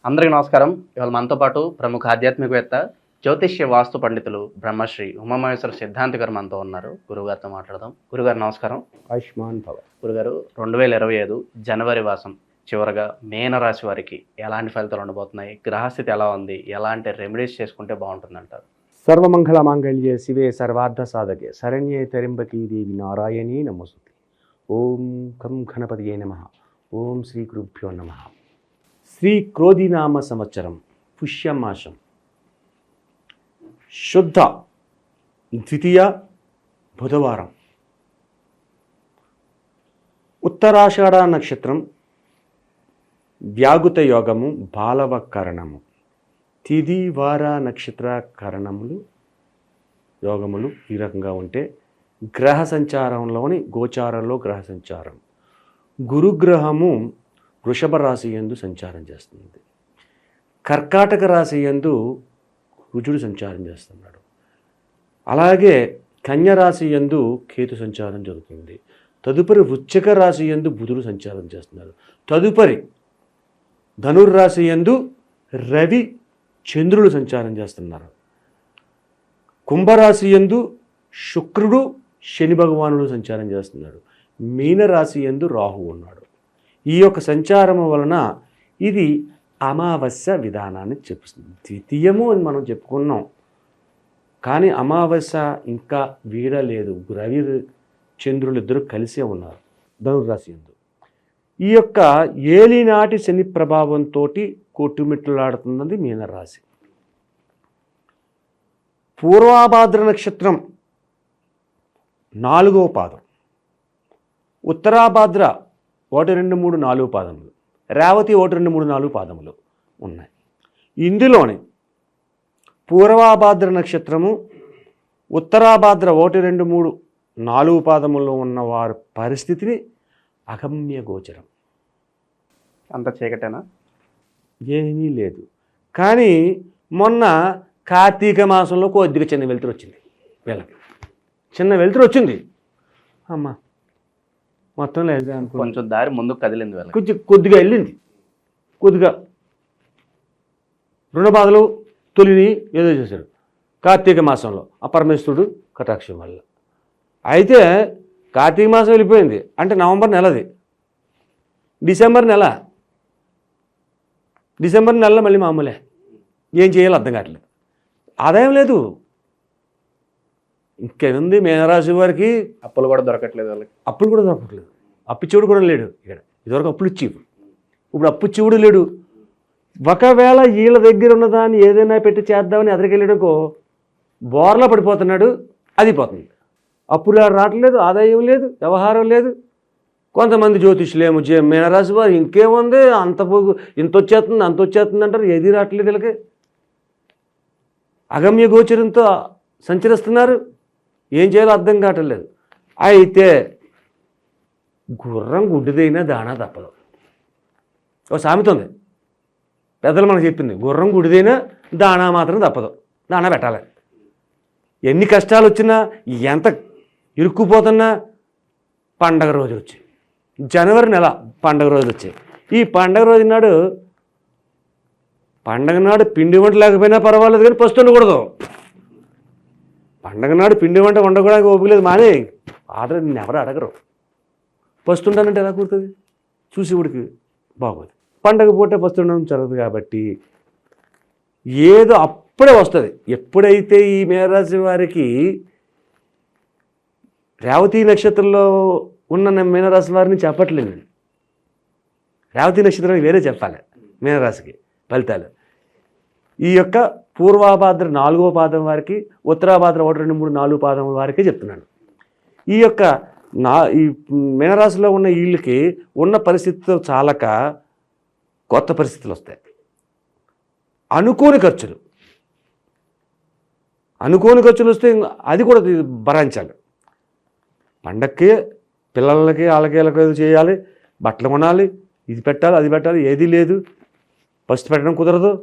అందరికీ నమస్కారం. ఇవాళ మనతో పాటు ప్రముఖ ఆధ్యాత్మికవేత్త, జ్యోతిష్య వాస్తు పండితులు బ్రహ్మశ్రీ ఉమామహేశ్వర సిద్ధాంతి గారు మనతో ఉన్నారు. గురుగారితో మాట్లాడదాం. గురుగారు నమస్కారం. ఆయుష్మాన్ భవ. గురుగారు, 2025 జనవరి మాసం చివరగా మీనరాశి వారికి ఎలాంటి ఫలితాలు ఉండబోతున్నాయి? గ్రహస్థితి ఎలా ఉంది? ఎలాంటి రెమెడీస్ చేసుకుంటే బాగుంటుందంటారు? సర్వమంగళ మాంగళ్యే శివే సర్వార్థ సాధకే శరణ్యే త్ర్యంబకీ దేవి నారాయణీ నమస్తుతే. ఓం కం గణపతియే నమః. ఓం శ్రీ గురుభ్యో నమః. శ్రీ క్రోధినామ సంవత్సరం పుష్యమాసం శుద్ధ ద్వితీయ బుధవారం, ఉత్తరాషాఢ నక్షత్రం, వ్యాగుత యోగము, బాలవకరణము, తిథి వార నక్షత్ర కరణములు యోగములు ఈ రకంగా ఉంటే, గ్రహ సంచారంలోని గోచారంలో గ్రహ సంచారం, గురుగ్రహము వృషభ రాశి యందు సంచారం చేస్తుంది. కర్కాటక రాశి యందు కుజుడు సంచారం చేస్తున్నాడు. అలాగే కన్య రాశి యందు కేతు సంచారం జరుగుతుంది. తదుపరి వృశ్చిక రాశి యందు బుధుడు సంచారం చేస్తున్నారు. తదుపరి ధనుర్రాశి యందు రవి చంద్రుడు సంచారం చేస్తున్నారు. కుంభరాశి యందు శుక్రుడు శని భగవానుడు సంచారం చేస్తున్నాడు. మీనరాశి యందు రాహువు ఉన్నాడు. ఈ యొక్క సంచారము వలన ఇది అమావాస్య విధానాన్ని చెప్తుంది. ద్వితీయము అని మనం చెప్పుకున్నాం, కానీ అమావాస్య ఇంకా వీడలేదు. రవి చంద్రులు ఇద్దరు కలిసే ఉన్నారు ధనుర్రాశి యందు. ఈ యొక్క ఏలినాటి శని ప్రభావంతో కొట్టుమిట్లాడుతున్నది మీనరాశి. పూర్వాభాద్ర నక్షత్రం 4వ పాదం, ఉత్తరాభాద్ర 1, 2, 3, 4 పాదములు, రేవతి 1, 2, 3, 4 పాదములు ఉన్నాయి. ఇందులోని పూర్వాభాద్ర నక్షత్రము, ఉత్తరాభాద్ర 1, 2, 3, 4 పాదముల్లో ఉన్న వారి పరిస్థితిని అగమ్య గోచరం. అంత చీకటేనా? ఏమీ లేదు. కానీ మొన్న కార్తీక మాసంలో కొద్దిగా చిన్న వెలుతురు వచ్చింది. వీళ్ళకి చిన్న వెలుతురు వచ్చింది. అమ్మ మొత్తం లేదు అనుకో, కొంచెం దారి ముందుకు కదిలింది. వీళ్ళకి కొద్దిగా వెళ్ళింది. కొద్దిగా రుణబాధలు తొలిని ఏదో చేశాడు కార్తీక మాసంలో ఆ పరమేశ్వరుడు కటాక్షం వల్ల. అయితే కార్తీక మాసం వెళ్ళిపోయింది అంటే నవంబర్ నెలది, డిసెంబర్ నెలలో మళ్ళీ మామూలే. ఏం చేయాలో అర్థం కావట్లేదు. ఆదాయం లేదు. ఇంకేముంది మీనరాశి వారికి? అప్పులు కూడా దొరకట్లేదు వాళ్ళకి. అప్పులు కూడా దొరకట్లేదు. అప్పిచ్చేవాడు కూడా లేడు ఇక్కడ. ఇదివరకు అప్పులు ఇచ్చి ఇప్పుడు అప్పుచ్చేవాడు లేడు. ఒకవేళ వీళ్ళ దగ్గర ఉన్నదాన్ని ఏదైనా పెట్టి చేద్దామని ఎదరికెళ్ళాడుకో బోర్లా పడిపోతున్నాడు. అది పోతుంది. అప్పులు రావట్లేదు, ఆదాయం లేదు, వ్యవహారం లేదు. కొంతమంది జ్యోతిష్యులేమో మీనరాశి వారు ఇంకేముంది ఇంత వచ్చేస్తుంది అంత వచ్చేస్తుంది అంటారు. ఏది రావట్లేదు వీళ్ళకి. అగమ్య గోచరంతో సంచరిస్తున్నారు. ఏం చేయాలో అర్థం కావట్లేదు. అయితే గుర్రం గుడ్డిదైనా దాణా తప్పదు. ఒక సామెత ఉంది, పెద్దలు మనకు చెప్పింది, గుర్రం గుడిదైనా దాణా మాత్రం తప్పదు, దాణా పెట్టాలి. ఎన్ని కష్టాలు వచ్చినా ఎంత ఇరుక్కుపోతున్నా పండగ రోజు వచ్చాయి. జనవరి నెల పండగ రోజులు వచ్చాయి. ఈ పండగ రోజు పండగ నాడు పిండి వంట లేకపోయినా పర్వాలేదు, కానీ ఫస్ట్ ఉండకూడదు. పండగ నాడు పిండి వంట వండకూడడానికి ఓపిక లేదు, మానే ఆర్డర్ నిన్ను ఎవరు అడగరు. ఫస్ట్ ఉంటానంటే ఎలా కుడుతుంది? చూసి ఉడికి బాగోదు. పండగ పూట ఫస్ట్ ఉండడం జరగదు. కాబట్టి ఏదో అప్పుడే వస్తుంది. ఎప్పుడైతే ఈ మీనరాశి వారికి రేవతి నక్షత్రంలో ఉన్న మీనరాశి వారిని చెప్పట్లేదు నేను. రేవతి నక్షత్రానికి వేరే చెప్పాలి మీనరాశికి ఫలితాలు. ఈ యొక్క పూర్వాభాద్ర 4వ పాదం వారికి, ఉత్తరాభాద్ర 1, 2, 3, 4 పాదం వారికి చెప్తున్నాను. ఈ యొక్క ఈ మీనరాశిలో ఉన్న వీళ్ళకి ఉన్న పరిస్థితితో చాలక కొత్త పరిస్థితులు వస్తాయి. అనుకోని ఖర్చులు వస్తే అది కూడా భరించాలి. పండక్కి పిల్లలకి వాళ్ళకి చేయాలి, బట్టలు కొనాలి, ఇది పెట్టాలి అది పెట్టాలి, ఏది లేదు. ఫస్ట్ పెట్టడం కుదరదు.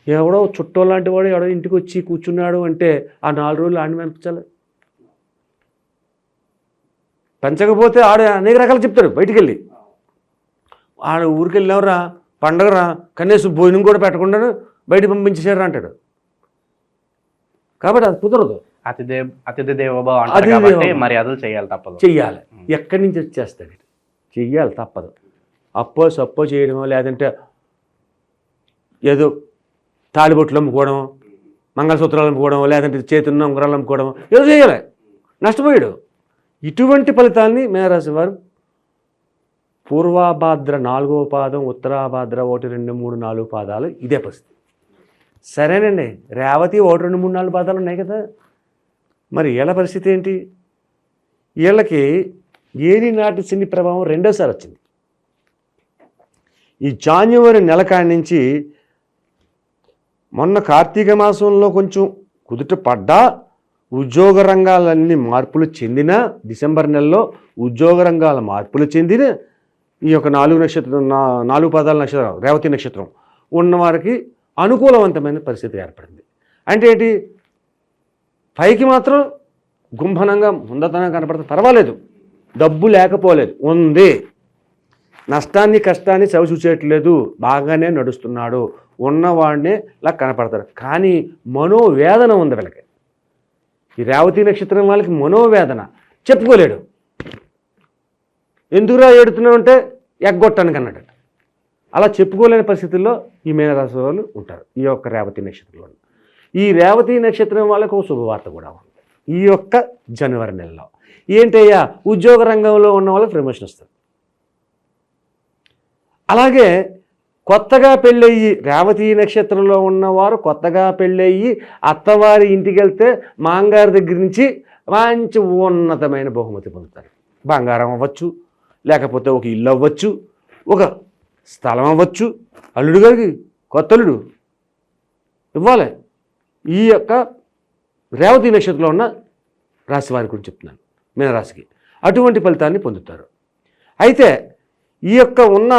ఎవడో చుట్టూ లాంటి వాడు ఎవడో ఇంటికి వచ్చి కూర్చున్నాడు అంటే ఆ 4 రోజులు ఆడిని పంపించాలి. పెంచకపోతే ఆడ అనేక రకాలు చెప్తాడు. బయటికి వెళ్ళి ఆడ ఊరికి వెళ్ళినవరా పండగ కనీసం భోజనం కూడా పెట్టకుండా బయట పంపించేశారు అంటాడు. కాబట్టి అది కుదరదు. అతిథి దేవోభవ అంటారు అతిథి కాబట్టి దేవోభవ. మర్యాదలు చేయాలి, తప్పదు. చెయ్యాలి. ఎక్కడి నుంచి వచ్చేస్తాడు? చెయ్యాలి, తప్పదు. అప్పో సప్పో చేయడమో, లేదంటే ఏదో తాళిబొట్లు అమ్ముకోవడమో, మంగళసూత్రాలు అమ్ముకోవడమో, లేదంటే చేతున్న ఉంగరాలు అమ్ముకోవడమో ఏదో చేయాలి. నష్టపోయాడు. ఇటువంటి ఫలితాన్ని మేనరాశి వారు పూర్వాభాద్ర 4వ పాదం, ఉత్తరాభాద్ర 1, 2, 3, 4 పాదాలు ఇదే పరిస్థితి. సరేనండి, రేవతి 1, 2, 3, 4 పాదాలు ఉన్నాయి కదా, మరి వీళ్ళ పరిస్థితి ఏంటి? వీళ్ళకి ఏలి నాటి శని ప్రభావం రెండోసారి వచ్చింది. ఈ జాన్యువరి నెల కాడి నుంచి మొన్న కార్తీక మాసంలో కొంచెం కుదుట పడ్డా ఉద్యోగ రంగాలన్నీ మార్పులు చెందిన, డిసెంబర్ నెలలో ఉద్యోగ రంగాల మార్పులు చెందిన ఈ యొక్క 4 పాదాల నక్షత్రం, రేవతి నక్షత్రం ఉన్నవారికి అనుకూలవంతమైన పరిస్థితి ఏర్పడింది. అంటే ఏంటి? పైకి మాత్రం గుంభనంగా ముందతనంగా కనపడుతుంది, పర్వాలేదు, డబ్బు లేకపోలేదు, ఉంది, నష్టాన్ని కష్టాన్ని చవిచూసేయట్లేదు, బాగానే నడుస్తున్నాడు, ఉన్నవాడినే ఇలా కనపడతాడు. కానీ మనోవేదన ఉంది వీళ్ళకి. ఈ రేవతి నక్షత్రం వాళ్ళకి మనోవేదన చెప్పుకోలేడు. ఎందుకురా ఏడుతున్నావు అంటే ఎగ్గొట్టానికి అన్నాడు. అలా చెప్పుకోలేని పరిస్థితుల్లో ఈ మీనరాశి వాళ్ళు ఉంటారు, ఈ యొక్క రేవతి నక్షత్రంలో. ఈ రేవతి నక్షత్రం వాళ్ళకు ఒక శుభవార్త కూడా ఉంది ఈ యొక్క జనవరి నెలలో. ఏంటయ్యా? ఉద్యోగ రంగంలో ఉన్న వాళ్ళకి ప్రమోషన్ వస్తుంది. అలాగే కొత్తగా పెళ్ళయ్యి, రేవతి నక్షత్రంలో ఉన్నవారు కొత్తగా పెళ్ళయ్యి అత్తవారి ఇంటికి వెళ్తే మాంగారి దగ్గర నుంచి మంచి ఉన్నతమైన బహుమతి పొందుతారు. బంగారం అవ్వచ్చు, లేకపోతే ఒక ఇల్లు అవ్వచ్చు, ఒక స్థలం అవ్వచ్చు, అల్లుడు గారికి కొత్త అల్లుడు ఇవ్వాలి. ఈ యొక్క రేవతి నక్షత్రంలో ఉన్న రాశి వారి గురించి చెప్తున్నాను, మీనరాశికి అటువంటి ఫలితాన్ని పొందుతారు. అయితే ఈ యొక్క ఉన్న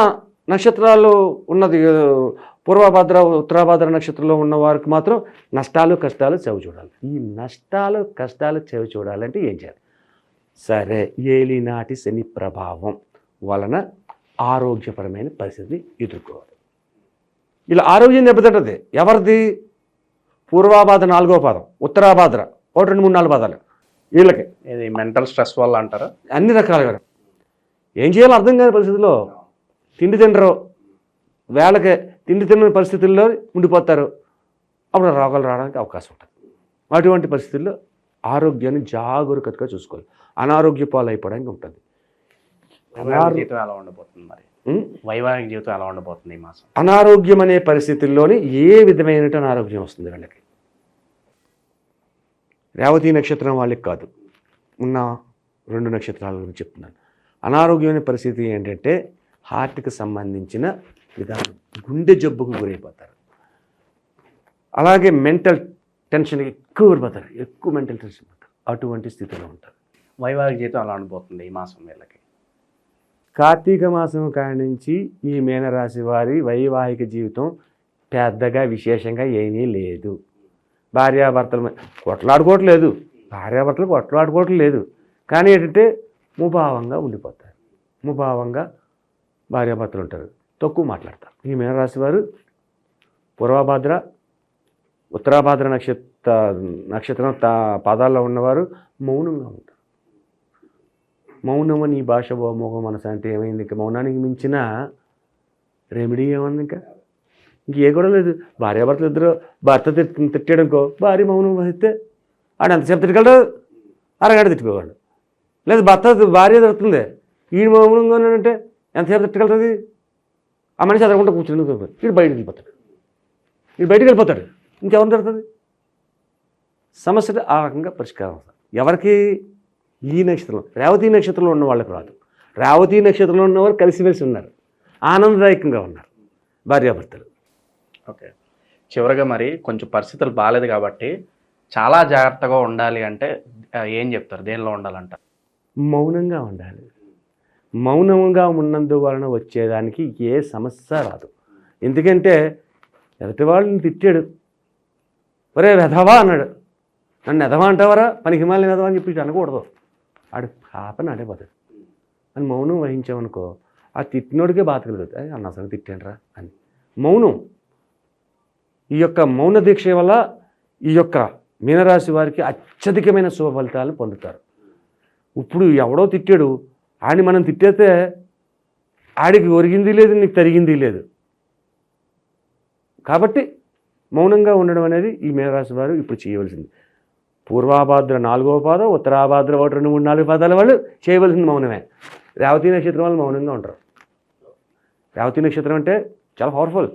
నక్షత్రాలు ఉన్నది పూర్వభాద్ర, ఉత్తరాభాద్ర నక్షత్రంలో ఉన్న వారికి మాత్రం నష్టాలు కష్టాలు చవి చూడాలి. ఈ నష్టాలు కష్టాలు చవి చూడాలంటే ఏం చేయాలి? సరే, ఏలినాటి శని ప్రభావం వలన ఆరోగ్యపరమైన పరిస్థితిని ఎదుర్కోవాలి. ఇలా ఆరోగ్యం దెబ్బతింటది. ఎవరిది? పూర్వాభాద్ర 4వ పాదం, ఉత్తరాభాద్ర 1, 2, 3, 4 పాదాలు వీళ్ళకి. ఇది మెంటల్ స్ట్రెస్ వల్ల అంటారా? అన్ని రకాలుగా ఏం చేయాలో అర్థం కాని పరిస్థితుల్లో తిండి తినరు, వేళకి తిండి తినని పరిస్థితుల్లో ఉండిపోతారు. అప్పుడు రోగాలు రావడానికి అవకాశం ఉంటుంది. అటువంటి పరిస్థితుల్లో ఆరోగ్యాన్ని జాగరూకతగా చూసుకోవాలి. అనారోగ్య పాలు అయిపోవడానికి ఉంటుంది. వైవాహిక జీవితం ఎలా ఉండబోతుంది మరి? వైవాహిక జీవితం ఎలా ఉండబోతుంది ఈ మాసం? అనారోగ్యం అనే పరిస్థితుల్లోనే ఏ విధమైన అనారోగ్యం వస్తుంది వీళ్ళకి? రేవతి నక్షత్రం వాళ్ళకి కాదు, ఉన్న 2 నక్షత్రాల గురించి చెప్తున్నాను. అనారోగ్యం అనే పరిస్థితి ఏంటంటే హార్ట్కి సంబంధించిన విధానం, గుండె జబ్బుకు గురైపోతారు. అలాగే మెంటల్ టెన్షన్ ఎక్కువ పడిపోతారు, ఎక్కువ మెంటల్ టెన్షన్ పడతారు. అటువంటి స్థితిలో ఉంటారు. వైవాహిక జీవితం ఎలా ఉండబోతుంది ఈ మాసం వీళ్ళకి? కార్తీక మాసం కాడి నుంచి ఈ మీనరాశి వారి వైవాహిక జీవితం పెద్దగా విశేషంగా ఏమీ లేదు. భార్యాభర్తలు కొట్లాడుకోవట్లేదు, భార్యాభర్తలు కొట్లాడుకోవట్లేదు, కానీ ఏంటంటే ముభావంగా ఉండిపోతారు. ముభావంగా భార్యాభర్తలు ఉంటారు, తక్కువ మాట్లాడతారు. ఈ మీనరాశి వారు పూర్వభాద్ర, ఉత్తరాభాద్ర నక్షత్రం పాదాల్లో ఉన్నవారు మౌనంగా ఉంటారు. మౌనం అని ఈ భాష మోగ మనసు అంటే ఏమైంది? ఇంకా మౌనానికి మించిన రెమెడీ ఏమన్నా? ఇంకే కూడా లేదు. భార్యాభర్తలు ఇద్దరు భర్త తిట్టేయడంకో భార్య మౌనం వహిస్తే ఆడు ఎంతసేపు తిట్టగలడు? అరగంట తిట్టుకోగలడు. లేదు భార్య తిడుతుంది, ఈడు మౌనంగా ఉన్నాడంటే ఎంతసేపు తిట్టగలుగుతుంది? ఆ మనిషి అదనకుండా కూర్చుని వీడు బయటకు వెళ్ళిపోతాడు. వీడు బయటకు వెళ్ళిపోతాడు, ఇంకెవరు తిడుతుంది? సమస్య ఆ రకంగా పరిష్కారం అవుతుంది. ఎవరికి? ఈ నక్షత్రంలో, రేవతి నక్షత్రంలో ఉన్న వాళ్ళకి రాదు. రేవతి నక్షత్రంలో ఉన్నవారు కలిసిమెలిసి ఉన్నారు, ఆనందదాయకంగా ఉన్నారు భార్యాభర్తలు. ఓకే, చివరిగా మరి కొంచెం పరిస్థితులు బాగాలేదు కాబట్టి చాలా జాగ్రత్తగా ఉండాలి అంటే ఏం చెప్తారు? దేనిలో ఉండాలంట? మౌనంగా ఉండాలి. మౌనంగా ఉన్నందువలన వచ్చేదానికి ఏ సమస్య రాదు. ఎందుకంటే ఎదుటి వాళ్ళని తిట్టాడు, ఒరే వెధవా అన్నాడు, నన్ను ఎదవా అంటావరా, పనికి హిమాలయం వెధవా అని చెప్పి అనకూడదు, ఆడు పాపని అడేపోతాడు అని మౌనం వహించామనుకో ఆ తిట్టినోడికే బాధ కలుగుతుంది. అది అనవసరంగా తిట్టానరా అని మౌనం. ఈ యొక్క మౌన దీక్ష వల్ల ఈ యొక్క మీనరాశి వారికి అత్యధికమైన శుభ ఫలితాలను పొందుతారు. ఇప్పుడు ఎవడో తిట్టాడు, ఆడిని మనం తిట్టేస్తే ఆడికి ఒరిగింది లేదు, నీకు తరిగింది లేదు. కాబట్టి మౌనంగా ఉండడం అనేది ఈ మీనరాశి వారు ఇప్పుడు చేయవలసింది. పూర్వాభాద్ర 4వ పాదం, ఉత్తరాభాద్ర 1, 2, 3, 4 పాదాల వాళ్ళు చేయవలసింది మౌనమే. రేవతి నక్షత్రం వాళ్ళు మౌనంగా ఉంటారు. రేవతి నక్షత్రం అంటే చాలా పవర్ఫుల్.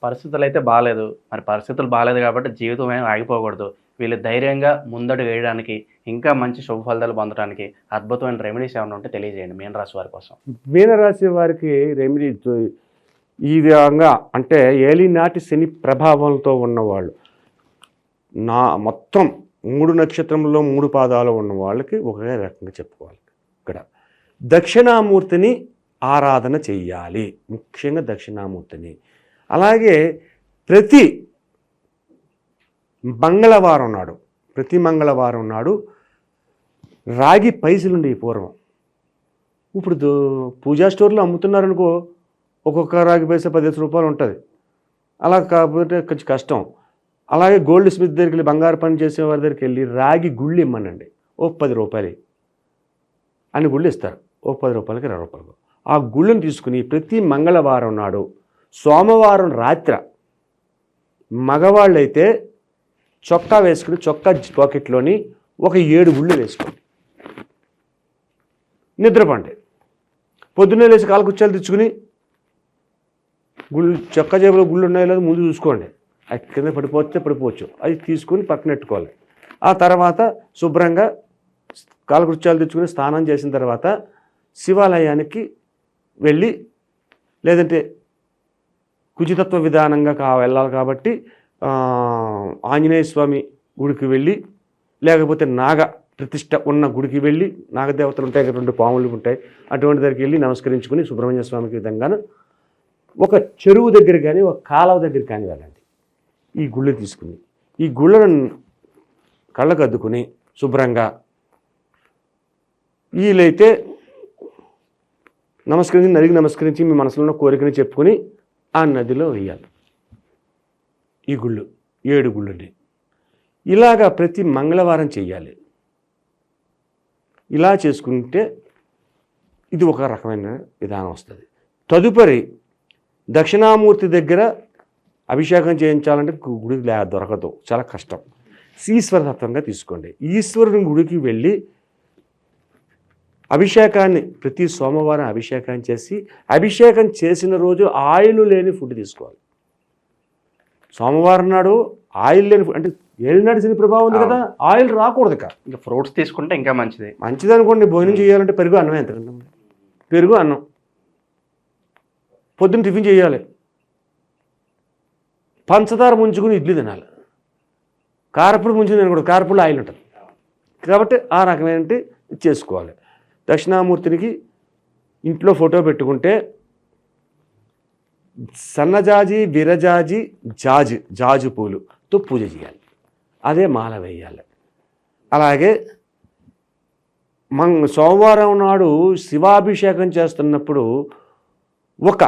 పరిస్థితులు అయితే బాగాలేదు, మరి పరిస్థితులు బాగాలేదు కాబట్టి జీవితం ఏం ఆగిపోకూడదు. వీళ్ళు ధైర్యంగా ముందడుగు వేయడానికి, ఇంకా మంచి శుభ ఫలితాలు పొందడానికి అద్భుతమైన రెమెడీస్ ఏమైనా ఉంటే తెలియజేయండి మీనరాశి వారి కోసం. మీనరాశి వారికి రెమెడీ ఈ విధంగా అంటే ఏలినాటి శని ప్రభావంతో ఉన్నవాళ్ళు, మొత్తం 3 నక్షత్రంలో 3 పాదాలు ఉన్న వాళ్ళకి ఒకే రకంగా చెప్పుకోవాలి. ఇక్కడ దక్షిణామూర్తిని ఆరాధన చెయ్యాలి, ముఖ్యంగా దక్షిణామూర్తిని. అలాగే ప్రతి మంగళవారం నాడు రాగి పైసలుండి పూర్వం. ఇప్పుడు పూజా స్టోర్లో అమ్ముతున్నారనుకో, ఒక్కొక్క రాగి పైసా 10 రూపాయలు ఉంటుంది. అలా కాకపోతే కొంచెం కష్టం. అలాగే గోల్డ్ స్మిత్ దగ్గరికి వెళ్ళి, బంగారు పని చేసేవారి దగ్గరికి వెళ్ళి రాగి గుళ్ళు ఇమ్మనండి, ఓ 10 రూపాయలు అని గుళ్ళు ఇస్తారు. ఓ 10 రూపాయలకి 20 రూపాయలు. ఆ గుళ్ళను తీసుకుని ప్రతి మంగళవారం నాడు, సోమవారం రాత్ర మగవాళ్ళైతే చొక్కా వేసుకుని చొక్కా పాకెట్లోని ఒక 7 గుళ్ళు వేసుకోండి, నిద్రపండి. పొద్దున్నే లేచి కాలకుచ్చాలు తెచ్చుకుని గుళ్ళు చొక్కా జేబులో గుళ్ళు ఉన్నాయో లేదో ముందు చూసుకోండి. అది కింద పడిపోవచ్చు, అది తీసుకుని పక్కన పెట్టుకోవాలి. ఆ తర్వాత శుభ్రంగా కాలకృత్యాలు తెచ్చుకుని స్నానం చేసిన తర్వాత శివాలయానికి వెళ్ళి, లేదంటే కుచితత్వ విధానంగా వెళ్ళాలి కాబట్టి ఆంజనేయ స్వామి గుడికి వెళ్ళి, లేకపోతే నాగ ప్రతిష్ట ఉన్న గుడికి వెళ్ళి, నాగదేవతలు ఉంటాయి, 2 పాములు ఉంటాయి, అటువంటి దగ్గరికి వెళ్ళి నమస్కరించుకుని సుబ్రహ్మణ్య స్వామికి విధంగా ఒక చెరువు దగ్గర కానీ ఒక కాలువ దగ్గర కానీ వెళ్ళండి. ఈ గుళ్ళు తీసుకుని ఈ గుళ్ళను కళ్ళకు అద్దుకుని శుభ్రంగా వీలైతే నదికి నమస్కరించి మీ మనసులో ఉన్న కోరికని చెప్పుకొని ఆ నదిలో వేయాలి. ఈ గుళ్ళు 7 గుళ్ళని ఇలాగా ప్రతి మంగళవారం చెయ్యాలి. ఇలా చేసుకుంటే ఇది ఒక రకమైన విధానం వస్తుంది. తదుపరి దక్షిణామూర్తి దగ్గర అభిషేకం చేయించాలంటే గుడికి దొరకదు, చాలా కష్టం. ఈశ్వరతత్వంగా తీసుకోండి. ఈశ్వరుని గుడికి వెళ్ళి అభిషేకాన్ని ప్రతి సోమవారం అభిషేకం చేసి, అభిషేకం చేసిన రోజు ఆయిల్ లేని ఫుడ్ తీసుకోవాలి. సోమవారం నాడు ఆయిల్ లేని ఫుడ్ అంటే ఏలినాటి శని ప్రభావం ఉంది కదా, ఆయిల్ రాకూడదు. ఇంకా ఫ్రూట్స్ తీసుకుంటే ఇంకా మంచిది అనుకోండి. భోజనం చేయాలంటే పెరుగు అన్నం, ఎంతకంటే పెరుగు అన్నం. పొద్దున్న టిఫిన్ చేయాలి, పంచదార ముంచుకుని ఇడ్లీ తినాలి. కారపొడి ముంచుకుని తినకూడదు, కారపొడి ఆయిల్ ఉంటుంది కాబట్టి ఆ రకమైన చేసుకోవాలి. దక్షిణామూర్తినికి ఇంట్లో ఫోటో పెట్టుకుంటే సన్నజాజి, విరజాజి, జాజు పూలుతో పూజ చేయాలి, అదే మాల వేయాలి. అలాగే సోమవారం నాడు శివాభిషేకం చేస్తున్నప్పుడు ఒక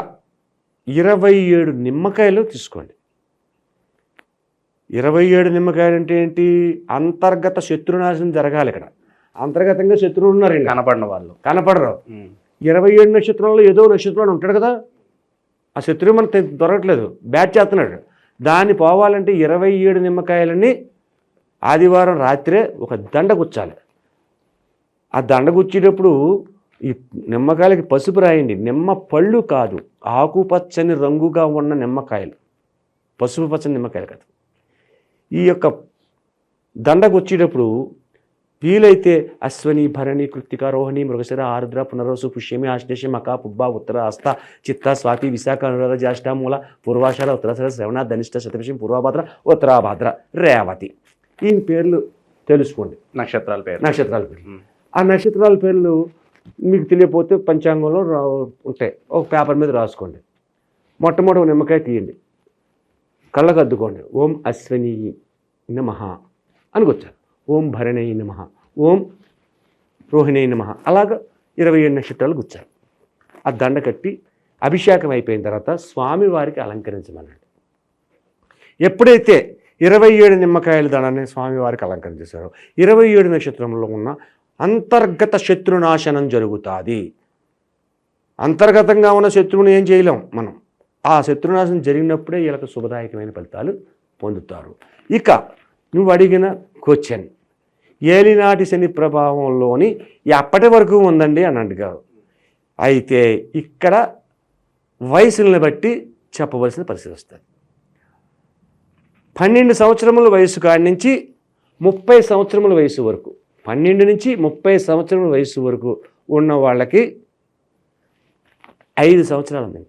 27 నిమ్మకాయలు తీసుకోండి. 27 నిమ్మకాయలు అంటే ఏంటి? అంతర్గత శత్రునాశనం జరగాలి. ఇక్కడ అంతర్గతంగా శత్రువులు ఉన్నారు, కనపడిన వాళ్ళు కనపడరు. 27 నక్షత్రంలో ఏదో నక్షత్రంలో ఉంటాడు కదా, ఆ శత్రువు మనకు దొరకట్లేదు, బ్యాట్ చేస్తున్నాడు. దాన్ని పోవాలంటే 27 నిమ్మకాయలని ఆదివారం రాత్రే ఒక దండ గుచ్చాలి. ఆ దండ గుచ్చేటప్పుడు ఈ నిమ్మకాయలకి పసుపు రాయండి. నిమ్మ పళ్ళు కాదు, ఆకుపచ్చని రంగుగా ఉన్న నిమ్మకాయలు, పసుపు పచ్చని నిమ్మకాయలు కాదు. ఈ యొక్క దండకు వచ్చేటప్పుడు వీలైతే అశ్వని, భరణి, కృత్తిక, రోహిణి, మృగశిర, ఆరుద్ర, పునరోసు, పుష్యమి, ఆశ్లేష, మక, పుబ్బ, ఉత్తర, హస్త, చిత్త, స్వాతి, విశాఖ, అనురాధ, జ్యేష్ఠ, మూల, పూర్వాషాఢ, ఉత్తరాషాఢ, శ్రవణ, ధనిష్ట, శతభిషం, పూర్వభద్ర, ఉత్తరాభద్ర, రేవతి. ఈ పేర్లు తెలుసుకోండి, నక్షత్రాల పేర్లు. ఆ నక్షత్రాల పేర్లు మీకు తెలియకపోతే పంచాంగంలో ఉంటాయి, ఒక పేపర్ మీద రాసుకోండి. మొట్టమొదటి నిమ్మకాయ తీయండి, కళ్ళకు అద్దుకోండి. ఓం అశ్వని నమః అనుకొచ్చారు, ఓం భరణి నమః, ఓం రోహిణి నమః. అలాగా 27 నక్షత్రాలు గుచ్చారు. ఆ దండ కట్టి అభిషేకం అయిపోయిన తర్వాత స్వామివారికి అలంకరించమన్నాడు. ఎప్పుడైతే 27 నిమ్మకాయల దండాన్ని స్వామివారికి అలంకరించేశారో 27 నక్షత్రంలో ఉన్న అంతర్గత శత్రునాశనం జరుగుతుంది. అంతర్గతంగా ఉన్న శత్రువుని ఏం చేయలేం మనం. ఆ శత్రునాశనం జరిగినప్పుడే వీళ్ళకి శుభదాయకమైన ఫలితాలు పొందుతారు. ఇక నువ్వు అడిగిన క్వశ్చన్, ఏలినాటి శని ప్రభావంలోని ఎప్పటి వరకు ఉందండి అని అడిగారు. అయితే ఇక్కడ వయసులను బట్టి చెప్పవలసిన పరిస్థితి వస్తుంది. 12 సంవత్సరముల వయసు కాడి నుంచి 30 సంవత్సరముల వయసు వరకు, 12 నుంచి 30 సంవత్సరముల వయసు వరకు ఉన్న వాళ్ళకి 5 సంవత్సరాలు ఉంది.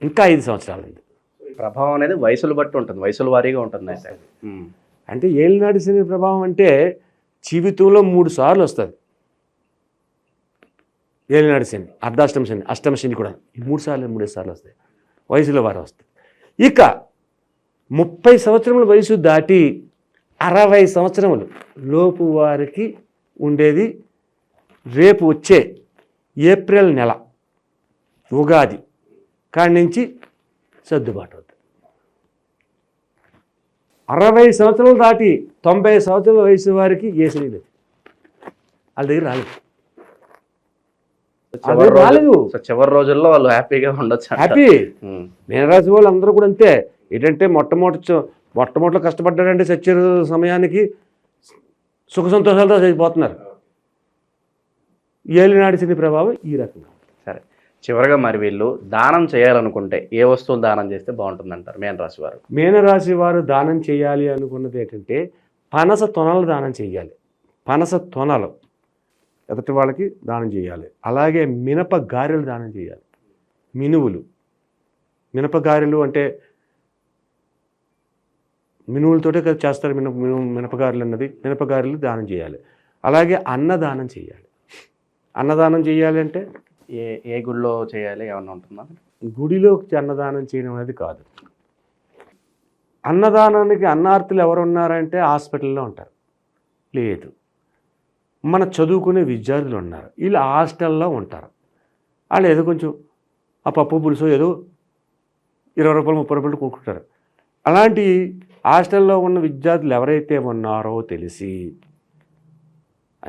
ఇంకా 5 సంవత్సరాలు ఉంది. ప్రభావం అనేది వయసులు బట్టి ఉంటుంది, వయసుల వారీగా ఉంటుంది అయితే. అంటే ఏలినాటి శని ప్రభావం అంటే జీవితంలో 3 సార్లు వస్తుంది. ఏలినాటి శని, అర్ధాష్టమ శని, అష్టమ శని కూడా 3 సార్లు వస్తాయి. వయసులో వారు వస్తుంది. ఇక 30 సంవత్సరముల వయసు దాటి 60 సంవత్సరములు లోపు వారికి ఉండేది రేపు వచ్చే ఏప్రిల్ నెల ఉగాది కాడి నుంచి సర్దుబాటు అవుతుంది. 60 సంవత్సరాలు దాటి 90 సంవత్సరాల వయసు వారికి ఏ శని లేదు. వాళ్ళ దగ్గర రాలేదు. చివరి రోజుల్లో వాళ్ళు హ్యాపీగా ఉండొచ్చు. హ్యాపీ. మీనరాశి వాళ్ళు అందరూ కూడా అంతే. ఏంటంటే మొట్టమొదటిలో కష్టపడ్డాడంటే చచ్చే సమయానికి సుఖ సంతోషాలతో చచ్చిపోతున్నారు. ఏలినాటి శని ప్రభావం ఈ రకంగా. సరే, చివరిగా మరి వీళ్ళు దానం చేయాలనుకుంటే ఏ వస్తువులు దానం చేస్తే బాగుంటుందంటారు మీనరాశి వారు? మీనరాశి వారు దానం చేయాలి అనుకున్నది ఏంటంటే పనస తొనలు దానం చేయాలి. పనస తొనలు ఎదుటి వాళ్ళకి దానం చేయాలి. అలాగే మినప గారెలు దానం చేయాలి. మినువులు, మినప గారెలు అంటే మినువులతోటే కదా చేస్తారు. మినపగారెలు అన్నది మినపగారెలు దానం చేయాలి. అలాగే అన్నదానం చేయాలి. అన్నదానం చేయాలి అంటే ఏ గుడిలో చేయాలి, ఏమన్నా ఉంటుందా? గుడిలో అన్నదానం చేయడం అనేది కాదు. అన్నదానానికి అన్నార్థులు ఎవరు ఉన్నారంటే హాస్పిటల్లో ఉంటారు, లేదు మన చదువుకునే విద్యార్థులు ఉన్నారు, వీళ్ళు హాస్టల్లో ఉంటారు. వాళ్ళు ఏదో కొంచెం ఆ పప్పు పులుసు ఏదో 20 రూపాయలు 30 రూపాయలు కొనుక్కుంటారు. అలాంటి హాస్టల్లో ఉన్న విద్యార్థులు ఎవరైతే ఉన్నారో తెలిసి,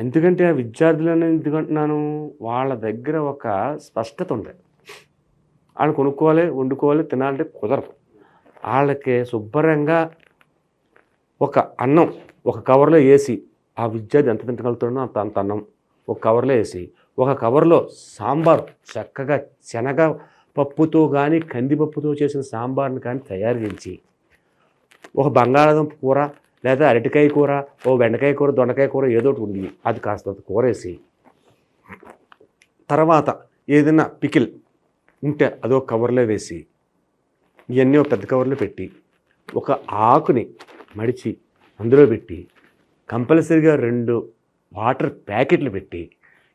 ఎందుకంటే ఆ విద్యార్థులను ఎందుకంటున్నాను, వాళ్ళ దగ్గర ఒక స్పష్టత ఉంది. వాళ్ళు కొనుక్కోవాలి, వండుకోవాలి, తినాలంటే కుదరదు. వాళ్ళకి శుభ్రంగా ఒక అన్నం ఒక కవర్లో వేసి, ఆ విద్యార్థి ఎంత తింటగలుగుతాడో అంత అన్నం ఒక కవర్లో వేసి, ఒక కవర్లో సాంబార్ చక్కగా శనగ పప్పుతో కానీ కందిపప్పుతో చేసిన సాంబార్ని కానీ తయారు చేసి, ఒక బంగాళాదుంప కూర లేదా అరటికాయ కూర, ఓ బెండకాయ కూర, దొండకాయ కూర ఏదో ఒకటి ఉంది, అది కాస్త కూర వేసి, తర్వాత ఏదైనా పికిల్ ఉంటే అదో కవర్లో వేసి, ఇవన్నీ ఒక పెద్ద కవర్లో పెట్టి, ఒక ఆకుని మడిచి అందులో పెట్టి, కంపల్సరీగా 2 వాటర్ ప్యాకెట్లు పెట్టి,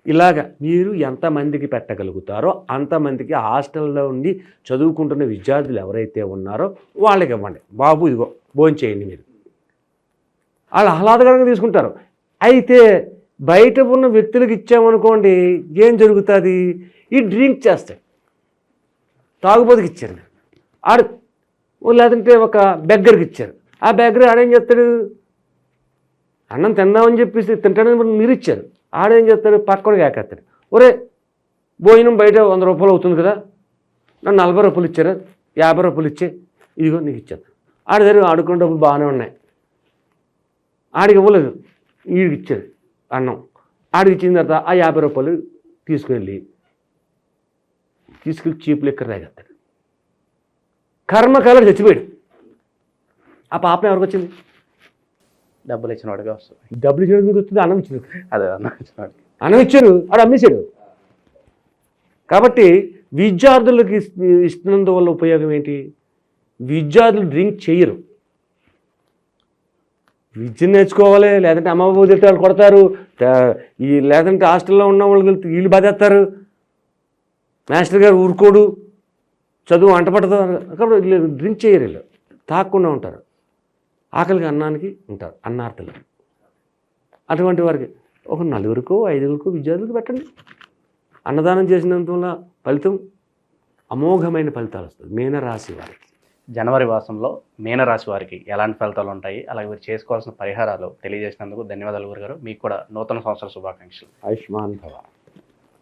ఇలాగ మీరు ఎంతమందికి పెట్టగలుగుతారో అంతమందికి హాస్టల్లో ఉండి చదువుకుంటున్న విద్యార్థులు ఎవరైతే ఉన్నారో వాళ్ళకి ఇవ్వండి. బాబు ఇదిగో భోంచేయండి మీరు. వాళ్ళు ఆహ్లాదకరంగా తీసుకుంటారు. అయితే బయట ఉన్న వ్యక్తులకు ఇచ్చామనుకోండి ఏం జరుగుతుంది, ఈ డ్రింక్ చేస్తాడు, తాగుబోతుకి ఇచ్చారు, ఆడు లేదంటే ఒక బెగ్గరికి ఇచ్చారు, ఆ బెగ్గర ఆడేం చేస్తాడు, అన్నం తిందామని చెప్పేసి తింటాడని మీరు ఇచ్చారు, ఆడేం చేస్తాడు, పక్కన కాకేస్తాడు, ఒరే భోజనం బయట 100 రూపాయలు అవుతుంది కదా, నన్ను 40 రూపాయలు ఇచ్చారా, 50 రూపాయలు ఇచ్చే, ఇదిగో నీకు ఇచ్చాను. ఆడి దగ్గర ఆడుకునే డబ్బులు బాగానే ఉన్నాయి, ఆడికి ఇవ్వలేదు, వీడికి ఇచ్చారు అన్నం, ఆడికి ఇచ్చిన తర్వాత ఆ 50 రూపాయలు తీసుకెళ్ళి చీప్ లెక్కర్ తాగేస్తాడు. కర్మకాలం చచ్చిపోయాడు. ఆ పాపం ఎవరికి వచ్చింది? డబ్బులు ఇచ్చిన వాడిగా వస్తుంది. డబ్బులు ఇచ్చిన మీకు వస్తుంది, అన్నం ఇచ్చిన, అదే అన్నం ఇచ్చినాడు, అన్నం ఇచ్చాడు, ఆడు అమ్మేశాడు. కాబట్టి విద్యార్థులకు ఇస్తున్నందువల్ల ఉపయోగం ఏంటి? విద్యార్థులు డ్రింక్ చేయరు, విద్య నేర్చుకోవాలి. లేదంటే అమ్మబాబు తిట్టి వాళ్ళు కొడతారు, లేదంటే హాస్టల్లో ఉన్న వాళ్ళు వీళ్ళు బాధేస్తారు, మాస్టర్ గారు ఊరుకోడు, చదువు అంట పడతారు. కాబట్టి డ్రింక్ చేయరు, వీళ్ళు తాగకుండా ఉంటారు, ఆకలికి అన్నానికి ఉంటారు, అన్నార్థులు. అటువంటి వారికి ఒక 4 5 విద్యార్థులకు పెట్టండి. అన్నదానం చేసినంత వల్ల ఫలితం అమోఘమైన ఫలితాలు వస్తుంది మీనరాశి వారికి. జనవరి మాసంలో మీనరాశి వారికి ఎలాంటి ఫలితాలు ఉంటాయి, అలాగే మీరు చేసుకోవాల్సిన పరిహారాలు తెలియజేసినందుకు ధన్యవాదాలు గురుగారు. మీకు కూడా నూతన సంవత్సర శుభాకాంక్షలు. ఆయుష్మాన్ భవ.